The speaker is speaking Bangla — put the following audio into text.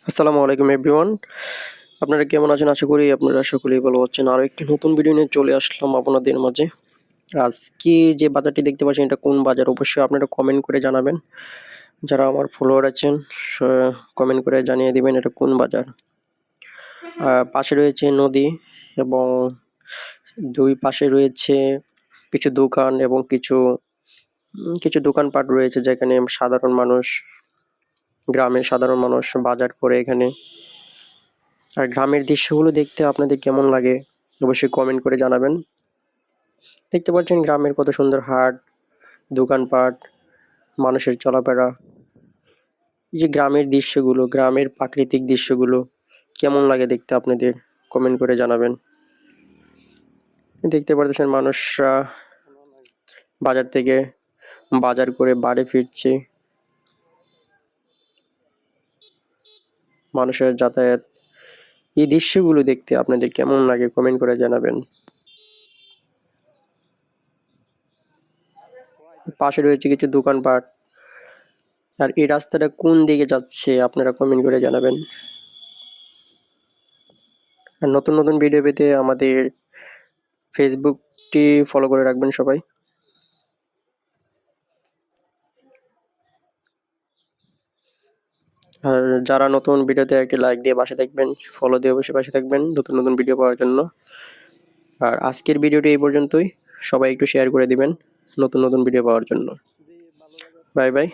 আসসালামু আলাইকুম এভরিওয়ান। আপনারা কেমন আছেন? আশা করি আপনারা সকলেই ভালো আছেন। আরও একটি নতুন ভিডিও নিয়ে চলে আসলাম আপনাদের মাঝে। আজকে যে বাজারটি দেখতে পাচ্ছেন এটা কোন বাজার? অবশ্যই আপনারা কমেন্ট করে জানাবেন। যারা আমার ফলোয়ার আছেন কমেন্ট করে জানিয়ে দিবেন এটা কোন বাজার। পাশে রয়েছে নদী এবং দুই পাশে রয়েছে কিছু দোকান এবং কিছু দোকানপাট রয়েছে যেখানে গ্রামের সাধারণ মানুষ বাজার করে এখানে। আর গ্রামের দৃশ্যগুলো দেখতে আপনাদের কেমন লাগে অবশ্যই কমেন্ট করে জানাবেন। দেখতে পাচ্ছেন গ্রামের কত সুন্দর হাট, দোকানপাট, মানুষের চলাফেরা। এই যে গ্রামের দৃশ্যগুলো, গ্রামের প্রাকৃতিক দৃশ্যগুলো কেমন লাগে দেখতে আপনাদের কমেন্ট করে জানাবেন। দেখতে পারতেছেন মানুষরা বাজার থেকে বাজার করে বাড়ি ফিরছে। মানুষের যাতায়াত, এই দৃশ্যগুলো দেখতে আপনাদের কেমন লাগে কমেন্ট করে জানাবেন। পাশে রয়েছে কিছু দোকানপাট। আর এই রাস্তাটা কোন দিকে যাচ্ছে আপনারা কমেন্ট করে জানাবেন। আর নতুন নতুন ভিডিও পেতে আমাদের ফেসবুকটি ফলো করে রাখবেন সবাই। আর যারা নতুন ভিডিওতে একটি লাইক দিয়ে পাশে থাকবেন, ফলো দিয়ে অবশ্যই পাশে থাকবেন নতুন নতুন ভিডিও পাওয়ার জন্য। আর আজকের ভিডিওটি এই পর্যন্তই। সবাই একটু শেয়ার করে দিবেন নতুন নতুন ভিডিও পাওয়ার জন্য। Bye bye.